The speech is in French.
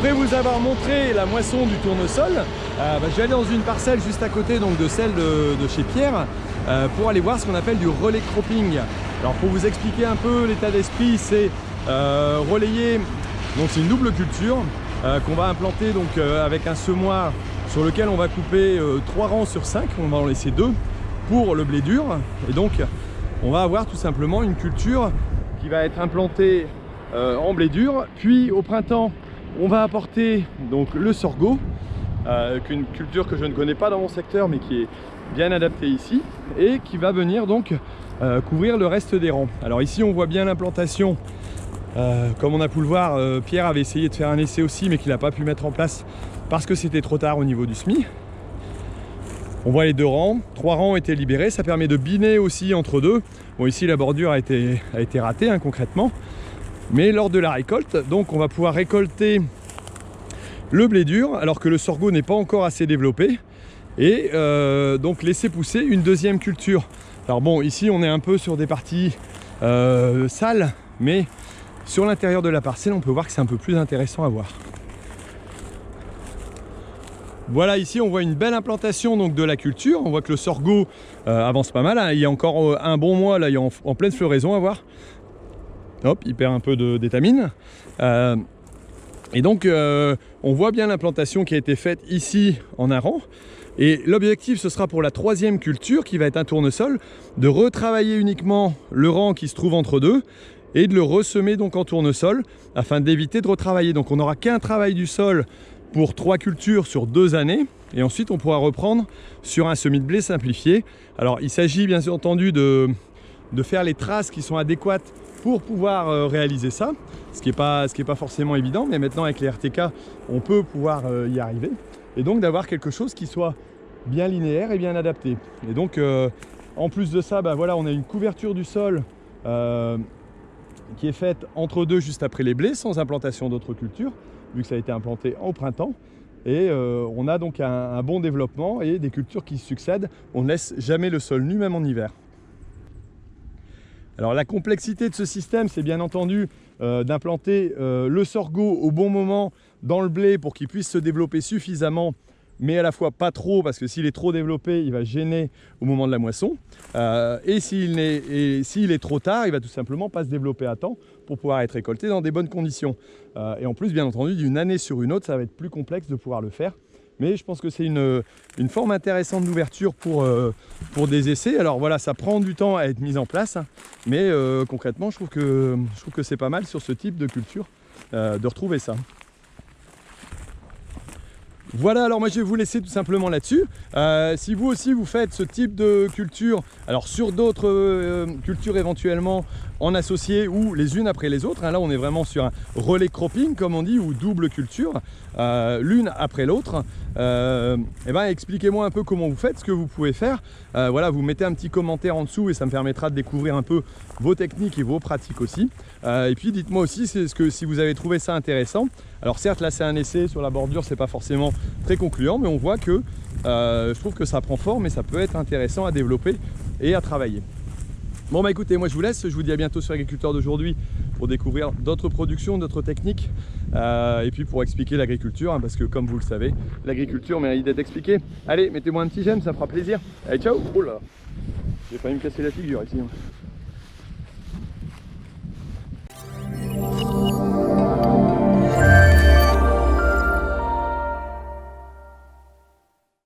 Après vous avoir montré la moisson du tournesol, je vais aller dans une parcelle juste à côté donc, de celle de chez Pierre pour aller voir ce qu'on appelle du relais cropping. Alors pour vous expliquer un peu l'état d'esprit, c'est relayer, donc c'est une double culture qu'on va implanter donc, avec un semoir sur lequel on va couper 3 rangs sur 5, on va en laisser 2 pour le blé dur. Et donc on va avoir tout simplement une culture qui va être implantée en blé dur, puis au printemps on va apporter donc le sorgho, une culture que je ne connais pas dans mon secteur mais qui est bien adaptée ici et qui va venir donc couvrir le reste des rangs. Alors ici on voit bien l'implantation, comme on a pu le voir, Pierre avait essayé de faire un essai aussi mais qu'il n'a pas pu mettre en place parce que c'était trop tard au niveau du semis. On voit les 2 rangs, 3 rangs ont été libérés, ça permet de biner aussi entre deux. Bon ici la bordure a été ratée concrètement. Mais lors de la récolte, donc on va pouvoir récolter le blé dur alors que le sorgho n'est pas encore assez développé et donc laisser pousser une deuxième culture. Alors bon, ici on est un peu sur des parties sales, mais sur l'intérieur de la parcelle on peut voir que c'est un peu plus intéressant à voir. Voilà, ici on voit une belle implantation donc, de la culture. On voit que le sorgho avance pas mal, hein. Il y a encore un bon mois là, il est en pleine floraison à voir. Hop, il perd un peu d'étamine. Et donc on voit bien l'implantation qui a été faite ici en un rang. Et l'objectif ce sera pour la 3e culture qui va être un tournesol, de retravailler uniquement le rang qui se trouve entre deux et de le ressemer donc en tournesol afin d'éviter de retravailler. Donc on n'aura qu'un travail du sol pour 3 cultures sur 2 années et ensuite on pourra reprendre sur un semis de blé simplifié. Alors il s'agit bien entendu de faire les traces qui sont adéquates pour pouvoir réaliser ça, ce qui est pas forcément évident, mais maintenant avec les RTK on peut pouvoir y arriver et donc d'avoir quelque chose qui soit bien linéaire et bien adapté. Et donc en plus de ça, voilà, on a une couverture du sol qui est faite entre deux juste après les blés, sans implantation d'autres cultures, vu que ça a été implanté au printemps. Et on a donc un bon développement et des cultures qui succèdent. On ne laisse jamais le sol nu, même en hiver. Alors la complexité de ce système, c'est bien entendu d'implanter le sorgho au bon moment dans le blé pour qu'il puisse se développer suffisamment, mais à la fois pas trop, parce que s'il est trop développé, il va gêner au moment de la moisson. Et s'il est trop tard, il va tout simplement pas se développer à temps pour pouvoir être récolté dans des bonnes conditions. Et en plus, bien entendu, d'une année sur une autre, ça va être plus complexe de pouvoir le faire. Mais je pense que c'est une forme intéressante d'ouverture pour des essais. Alors voilà, ça prend du temps à être mis en place, mais concrètement, je trouve que c'est pas mal sur ce type de culture de retrouver ça. Voilà, alors moi je vais vous laisser tout simplement là-dessus. Si vous aussi vous faites ce type de culture, alors sur d'autres cultures éventuellement en associé ou les unes après les autres, là on est vraiment sur un relais cropping comme on dit, ou double culture, l'une après l'autre. Expliquez-moi un peu comment vous faites, ce que vous pouvez faire. Voilà, vous mettez un petit commentaire en dessous et ça me permettra de découvrir un peu vos techniques et vos pratiques aussi. Et puis dites-moi aussi si vous avez trouvé ça intéressant. Alors certes là c'est un essai sur la bordure, c'est pas forcément très concluant, mais on voit que je trouve que ça prend forme et ça peut être intéressant à développer et à travailler. Bon écoutez, moi je vous laisse, je vous dis à bientôt sur Agriculteur d'aujourd'hui pour découvrir d'autres productions, d'autres techniques et puis pour expliquer l'agriculture, parce que comme vous le savez, l'agriculture mérite d'être expliquée. Allez, mettez-moi un petit j'aime, ça fera plaisir. Allez, ciao. Oh là, j'ai failli me casser la figure ici.